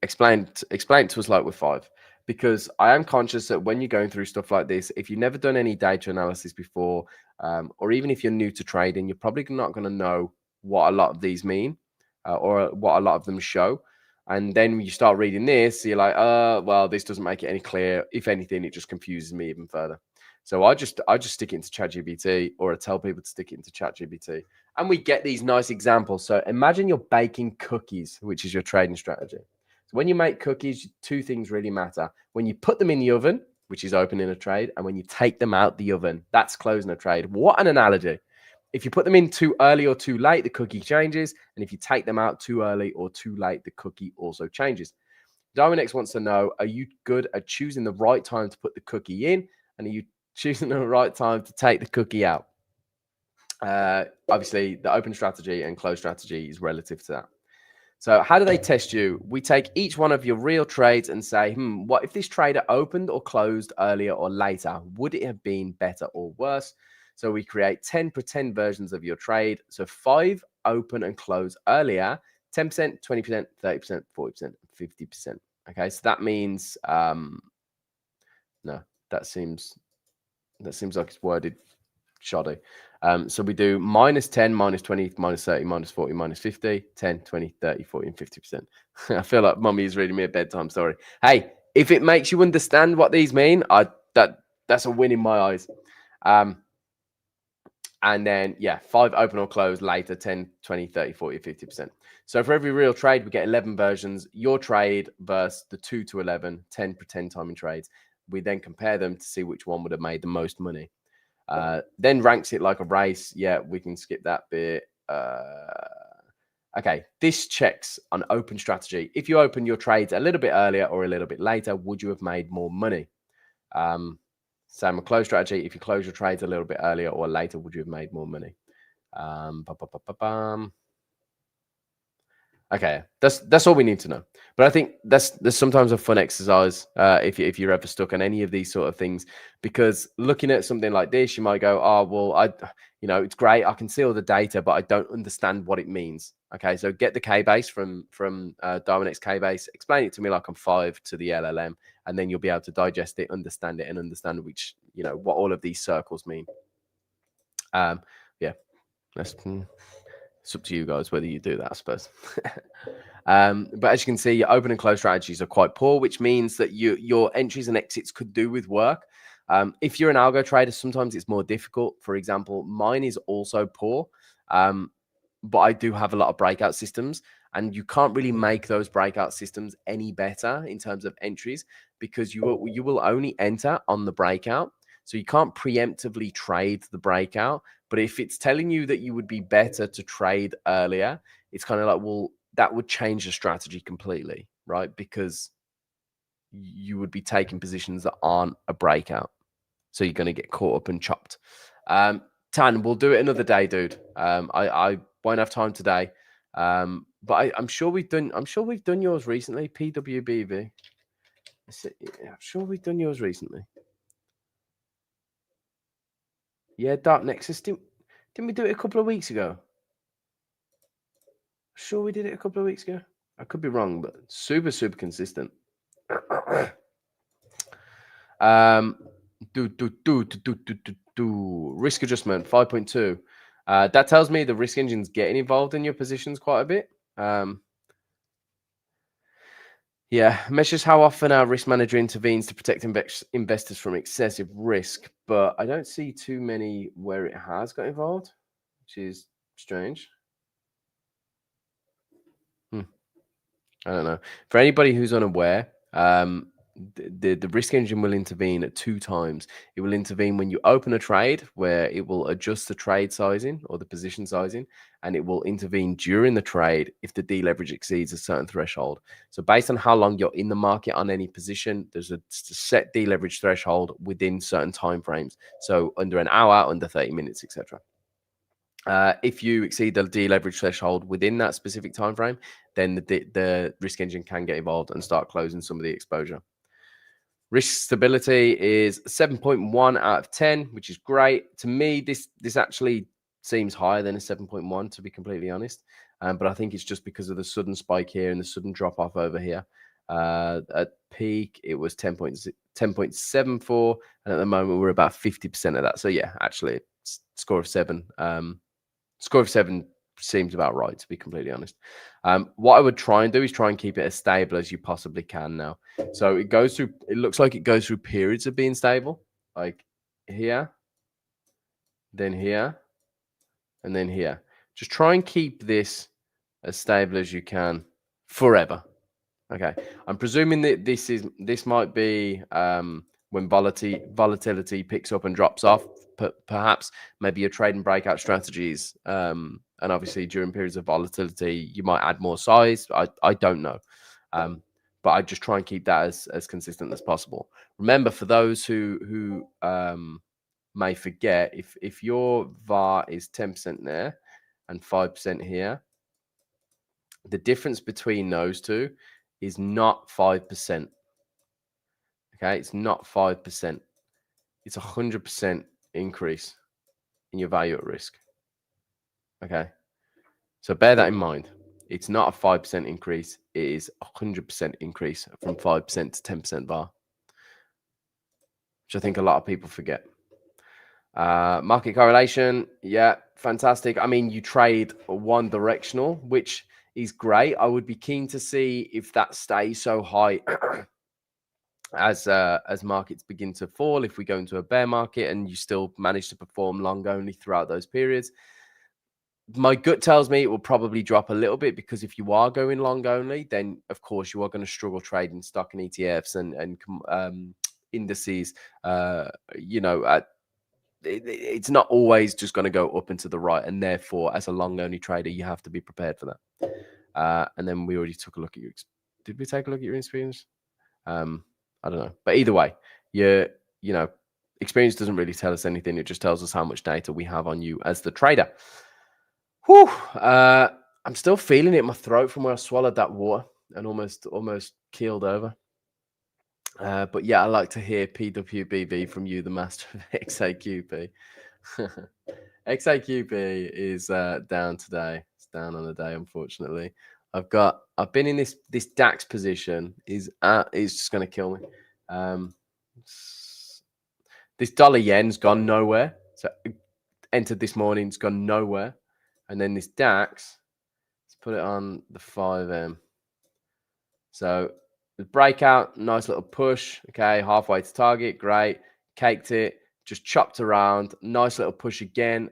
Explain to us like we're 5, because I am conscious that when you're going through stuff like this, if you've never done any data analysis before, or even if you're new to trading, you're probably not going to know what a lot of these mean, or what a lot of them show. And then when you start reading this, you're like, well, this doesn't make it any clear. If anything, it just confuses me even further. So I just stick it into ChatGPT, or I tell people to stick it into ChatGPT, and we get these nice examples. So imagine you're baking cookies, which is your trading strategy. So when you make cookies, 2 things really matter. When you put them in the oven, which is opening a trade, and when you take them out the oven, that's closing a trade. What an analogy. If you put them in too early or too late, the cookie changes. And if you take them out too early or too late, the cookie also changes. Darwinex wants to know, are you good at choosing the right time to put the cookie in? And are you choosing the right time to take the cookie out? Obviously, the open strategy and close strategy is relative to that. So how do they test you? We take each one of your real trades and say, what if this trader opened or closed earlier or later? Would it have been better or worse? So we create 10 pretend versions of your trade. So 5 open and close earlier, 10%, 20%, 30%, 40%, 50%. Okay, so that means, no, that seems like it's worded shoddy. So we do -10, -20, -30, -40, -50, 10, 20, 30, 40, and 50%. I feel like mummy is reading me a bedtime story. Hey, if it makes you understand what these mean, that's a win in my eyes. And then, yeah, 5 open or close later, 10, 20, 30, 40, 50%. So for every real trade, we get 11 versions. Your trade versus the 2 to 11, 10 pretend timing trades. We then compare them to see which one would have made the most money. Then ranks it like a race. Yeah, we can skip that bit. Okay, this checks on open strategy. If you open your trades a little bit earlier or a little bit later, would you have made more money? Same with close strategy. If you close your trades a little bit earlier or later, would you have made more money? Okay, that's all we need to know. But I think there's sometimes a fun exercise if you're ever stuck on any of these sort of things, because looking at something like this, you might go, oh well, it's great, I can see all the data, but I don't understand what it means. Okay, so get the K base from Darwinex K base, explain it to me like I'm 5 to the LLM, and then you'll be able to digest it, understand it, and understand which what all of these circles mean. Yeah, it's up to you guys whether you do that, I suppose. But as you can see, your open and close strategies are quite poor, which means that your entries and exits could do with work. If you're an algo trader, sometimes it's more difficult. For example, mine is also poor, but I do have a lot of breakout systems, and you can't really make those breakout systems any better in terms of entries, because you will only enter on the breakout. So you can't preemptively trade the breakout. But if it's telling you that you would be better to trade earlier, it's kind of like, well, that would change the strategy completely, right? Because you would be taking positions that aren't a breakout. So you're going to get caught up and chopped. Tan, we'll do it another day, dude. I won't have time today. But I'm sure we've done yours recently. PWBV. I'm sure we've done yours recently. Yeah, Dark Nexus. Didn't we do it a couple of weeks ago? Sure, we did it a couple of weeks ago. I could be wrong, but super consistent. Risk adjustment 5.2. That tells me the risk engine's getting involved in your positions quite a bit. Yeah, measures how often our risk manager intervenes to protect investors from excessive risk, but I don't see too many where it has got involved, which is strange. I don't know. For anybody who's unaware, the risk engine will intervene at 2 times. It will intervene when you open a trade, where it will adjust the trade sizing or the position sizing, and it will intervene during the trade if the deleverage exceeds a certain threshold. So based on how long you're in the market on any position, there's a set deleverage threshold within certain time frames. So under an hour, under 30 minutes, etc. If you exceed the deleverage threshold within that specific time frame, then the risk engine can get involved and start closing some of the exposure. Risk stability is 7.1 out of 10, which is great. To me, this actually seems higher than a 7.1, to be completely honest. But I think it's just because of the sudden spike here and the sudden drop off over here. At peak, it was 10.74, and at the moment we're about 50% of that. So yeah, actually, score of 7. Score of 7 seems about right, to be completely honest. What I would try and do is try and keep it as stable as you possibly can now. So it looks like it goes through periods of being stable, like here, then here, and then here. Just try and keep this as stable as you can forever. Okay, I'm presuming that this might be when volatility picks up and drops off. Perhaps maybe you're trading breakout strategies, and obviously during periods of volatility you might add more size. I don't know, but I just try and keep that as consistent as possible. Remember, for those who may forget, if your VAR is 10% there and 5% here, the difference between those two is not 5%. Okay, it's not 5%. It's 100% increase in your value at risk. Okay, so bear that in mind. It's not a 5% increase. It is 100% increase from 5% to 10% VAR, which I think a lot of people forget. Market correlation, yeah, fantastic. I mean, you trade one directional, which is great. I would be keen to see if that stays so high as markets begin to fall. If we go into a bear market and you still manage to perform long only throughout those periods, my gut tells me it will probably drop a little bit, because if you are going long only, then of course you are going to struggle trading stock and ETFs and indices. it's not always just going to go up and to the right, and therefore, as a long only trader, you have to be prepared for that. And then we already took a look at your. Did we take a look at your experience? I don't know, but either way, you know, experience doesn't really tell us anything. It just tells us how much data we have on you as the trader. Whew. I'm still feeling it in my throat from where I swallowed that water and almost keeled over. But yeah, I like to hear PWBB from you, the master of XAQP. XAQP is down today. It's down on the day, unfortunately. I've been in this DAX position is just going to kill me. This dollar yen's gone nowhere. So entered this morning, it's gone nowhere. And then this DAX, let's put it on the 5M. So the breakout, nice little push. Okay, halfway to target, great. Caked it, just chopped around. Nice little push again.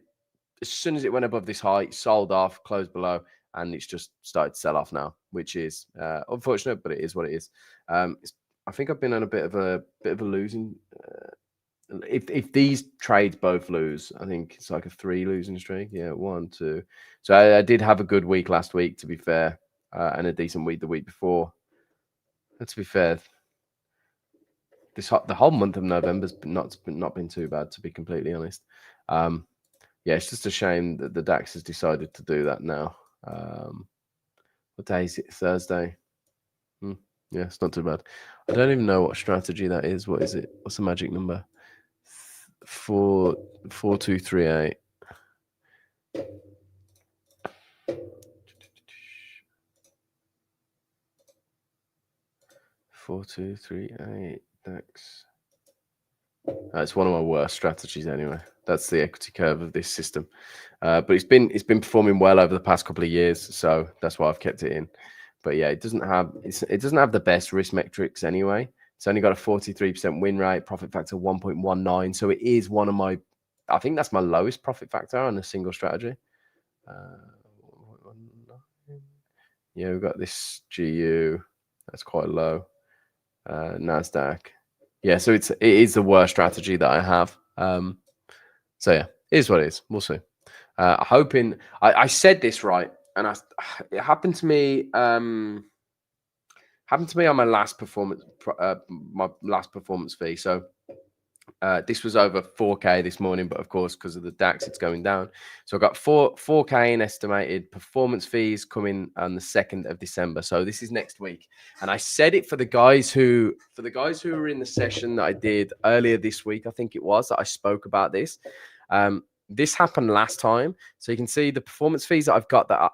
As soon as it went above this high, sold off, closed below, and it's just started to sell off now, which is unfortunate, but it is what it is. I think I've been on a bit of a losing. If these trades both lose, I think it's like a 3 losing streak. Yeah, 1, 2. So I did have a good week last week, to be fair, and a decent week the week before. And to be fair, the whole month of November's not been too bad, to be completely honest. Yeah, it's just a shame that the DAX has decided to do that now. What day is it? Thursday. Yeah, it's not too bad. I don't even know what strategy that is. What is it? What's the magic number? 4238. DAX. It's one of my worst strategies anyway. That's the equity curve of this system. But it's been performing well over the past couple of years, so that's why I've kept it in. But yeah, it doesn't have the best risk metrics anyway. It's only got a 43% win rate, profit factor 1.19. So it is one of my, I think that's my lowest profit factor on a single strategy. Yeah, we've got this GU. That's quite low. NASDAQ. Yeah, so it is the worst strategy that I have. So yeah, it is what it is. We'll see. Hoping I said this right, and it happened to me. Happened to me on my last performance fee. So this was over 4K this morning, but of course, because of the DAX, it's going down. So I got 4K in estimated performance fees coming on the 2nd of December. So this is next week. And I said it for the guys who were in the session that I did earlier this week, I think it was, that I spoke about this. This happened last time. So you can see the performance fees that I've got that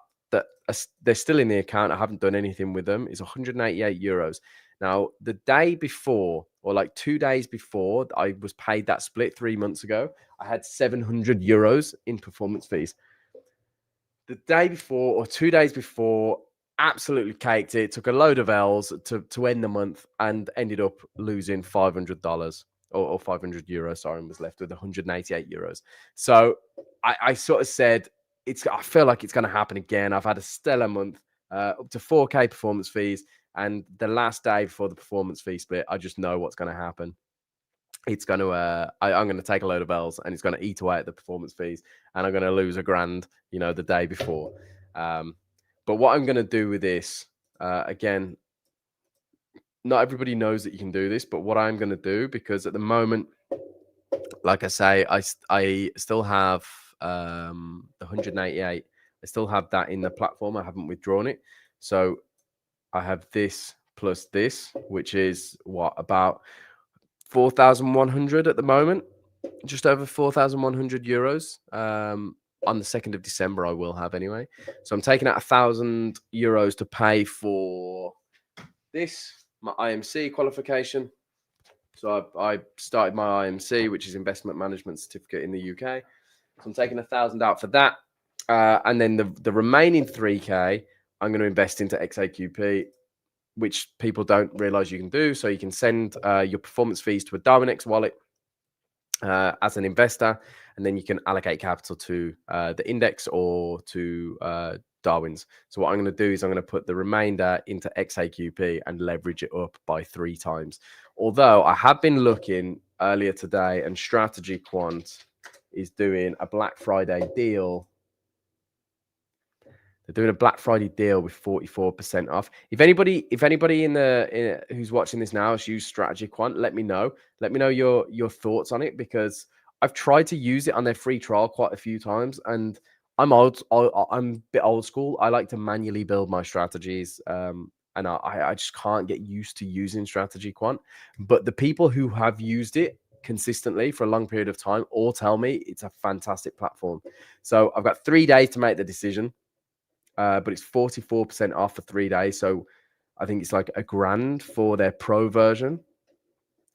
they're still in the account. I haven't done anything with them. Is 188 euros. Now, the day before, or like 2 days before I was paid that split 3 months ago, I had 700 euros in performance fees. The day before or 2 days before, absolutely caked it. Took a load of L's to end the month and ended up losing $500 or 500 euros. Sorry, and was left with 188 euros. So I sort of said, I feel like it's going to happen again. I've had a stellar month, up to 4K performance fees. And the last day before the performance fee split, I just know what's going to happen. It's going to, I'm going to take a load of L's, and it's going to eat away at the performance fees, and I'm going to lose $1,000, the day before. But what I'm going to do with this, again, not everybody knows that you can do this, but what I'm going to do, because at the moment, like I say, I still have the 188. I still have that in the platform. I haven't withdrawn it. So I have this plus this, which is what, about 4,100 at the moment, just over 4,100 euros. On the 2nd of December, I will have anyway. So I'm taking out 1,000 euros to pay for this, my IMC qualification. So I started my IMC, which is Investment Management Certificate in the UK. So I'm taking 1,000 out for that. And then the remaining 3K, I'm going to invest into XAQP, which people don't realize you can do. So you can send your performance fees to a Darwinex wallet as an investor, and then you can allocate capital to the index or to Darwin's. So what I'm going to do is I'm going to put the remainder into XAQP and leverage it up by 3 times. Although I have been looking earlier today, and Strategy Quant is doing a Black Friday deal. They're doing a Black Friday deal with 44% off. If anybody who's watching this now has used Strategy Quant, let me know. Let me know your thoughts on it, because I've tried to use it on their free trial quite a few times, and I'm a bit old school. I like to manually build my strategies, and I just can't get used to using Strategy Quant. But the people who have used it consistently for a long period of time all tell me it's a fantastic platform. So I've got 3 days to make the decision. But it's 44% off for 3 days. So I think it's like $1,000 for their pro version,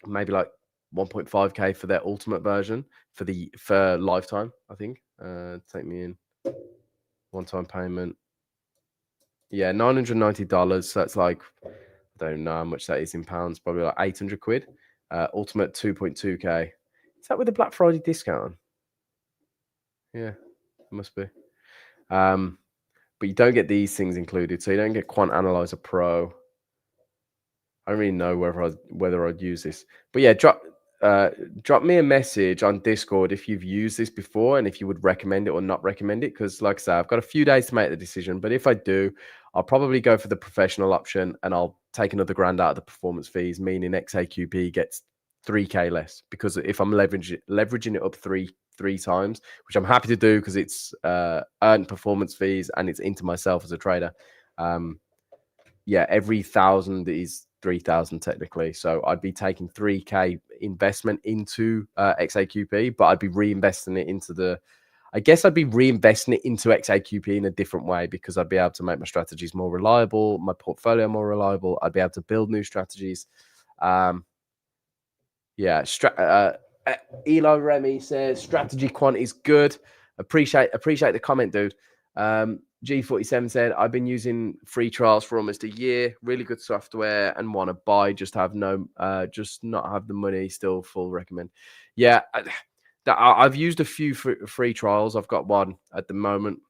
maybe like 1.5K for their ultimate version for lifetime, I think. Take me in. One-time payment. Yeah, $990. So that's like, I don't know how much that is in pounds, probably like 800 quid. Ultimate 2.2K. Is that with the Black Friday discount? Yeah, it must be. But you don't get these things included. So you don't get Quant Analyzer Pro. I don't really know whether I'd use this. But yeah, drop me a message on Discord if you've used this before and if you would recommend it or not recommend it. Because like I say, I've got a few days to make the decision. But if I do, I'll probably go for the professional option and I'll take another $1,000 out of the performance fees, meaning XAQP gets 3K less. Because if I'm leveraging it up three times, which I'm happy to do because it's earned performance fees and it's into myself as a trader. Yeah, every 1,000 is 3,000 technically. So I'd be taking 3K investment into XAQP, but I'd be reinvesting it into XAQP in a different way, because I'd be able to make my strategies more reliable, my portfolio more reliable. I'd be able to build new strategies. Yeah, Eli Remy says Strategy Quant is good. Appreciate the comment, dude. G47 said, I've been using free trials for almost a year. Really good software and want to buy. Just not have the money. Still full recommend. Yeah, I've used a few free trials. I've got one at the moment,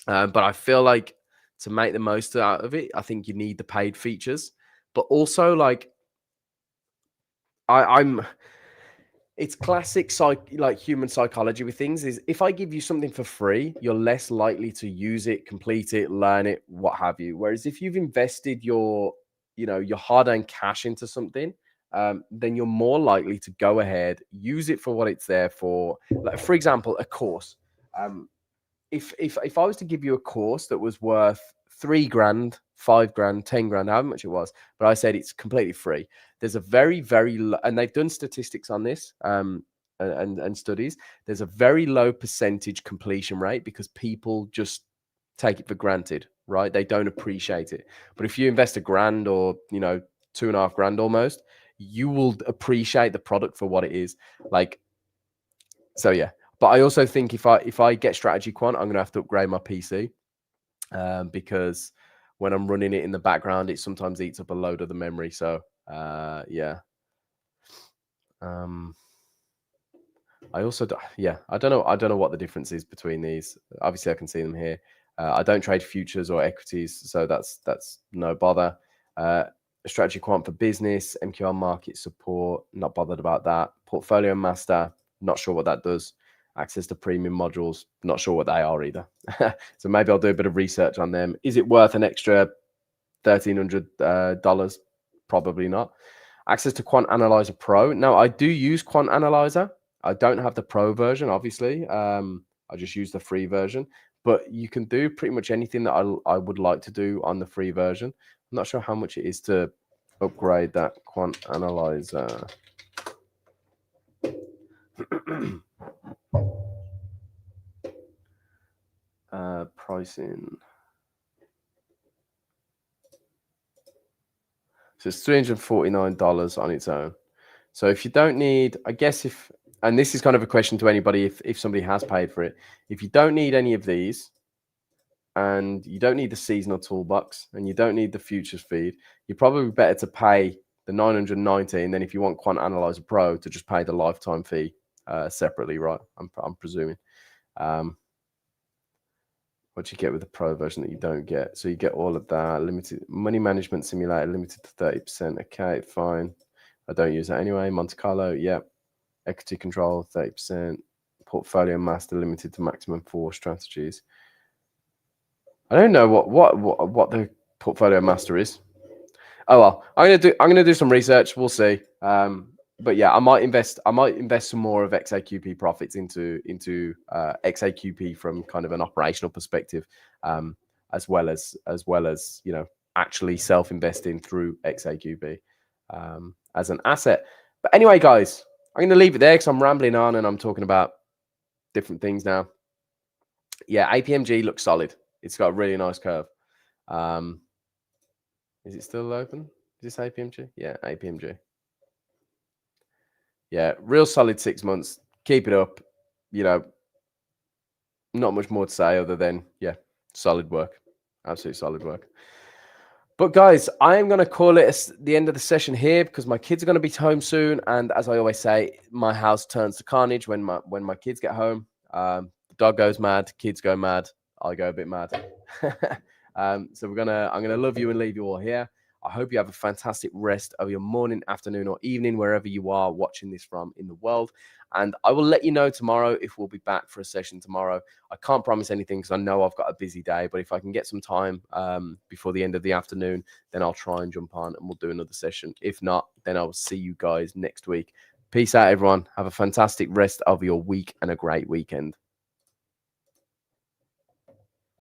but I feel like to make the most out of it, I think you need the paid features. But also, like, it's classic human psychology with things is if I give you something for free, you're less likely to use it, complete it, learn it, what have you. Whereas if you've invested your hard-earned cash into something, then you're more likely to go ahead, use it for what it's there for. Like, for example, a course. If I was to give you a course that was worth $3,000, $5,000, $10,000, however much it was, but I said it's completely free. There's a very, and they've done statistics on this and studies. There's a very low percentage completion rate because people just take it for granted, right? They don't appreciate it. But if you invest $1,000 or $2,500 almost, you will appreciate the product for what it is. Like, so yeah. But I also think if I get Strategy Quant, I'm gonna have to upgrade my PC. Because when I'm running it in the background, it sometimes eats up a load of the memory. So yeah. I also I don't know what the difference is between these. Obviously I can see them here. I don't trade futures or equities, so that's no bother. Strategy Quant for business, MQL market support, not bothered about that. Portfolio master, not sure what that does. Access to premium modules, not sure what they are either. So maybe I'll do a bit of research on them. Is it worth an extra $1,300? Probably not. Access to Quant Analyzer Pro. Now, I do use Quant Analyzer. I don't have the Pro version, obviously. I just use the free version. But you can do pretty much anything that I would like to do on the free version. I'm not sure how much it is to upgrade that Quant Analyzer. Pricing. So it's $349 on its own. So if you don't need, I guess and this is kind of a question to anybody if somebody has paid for it. If you don't need any of these, and you don't need the seasonal toolbox, and you don't need the futures feed, you're probably better to pay the $990, and then if you want Quant Analyzer Pro, to just pay the lifetime fee separately, right? I'm presuming. What you get with the Pro version that you don't get? So you get all of that. Limited money management simulator, limited to 30%. Okay, fine. I don't use that anyway. Monte Carlo, yeah. Equity control, 30%. portfolio master limited to maximum 4 strategies. I don't know what the portfolio master is. Oh well, I'm gonna do some research. We'll see. But yeah, I might invest some more of XAQP profits into XAQP from kind of an operational perspective, as well as you know, actually self-investing through XAQP as an asset. But anyway, guys, I'm going to leave it there because I'm rambling on and I'm talking about different things now. Yeah, APMG looks solid. It's got a really nice curve. Is it still open? Is this APMG? Yeah, APMG. Yeah, real solid 6 months. Keep it up. You know, not much more to say other than, yeah, solid work. Absolutely solid work. But guys, I am going to call it the end of the session here because my kids are going to be home soon. And as I always say, my house turns to carnage when my kids get home. The dog goes mad, kids go mad, I go a bit mad. So I'm gonna love you and leave you all here. I hope you have a fantastic rest of your morning, afternoon, or evening, wherever you are watching this from in the world. And I will let you know tomorrow if we'll be back for a session tomorrow. I can't promise anything because I know I've got a busy day, but if I can get some time before the end of the afternoon, then I'll try and jump on and we'll do another session. If not, then I'll see you guys next week. Peace out, everyone. Have a fantastic rest of your week and a great weekend.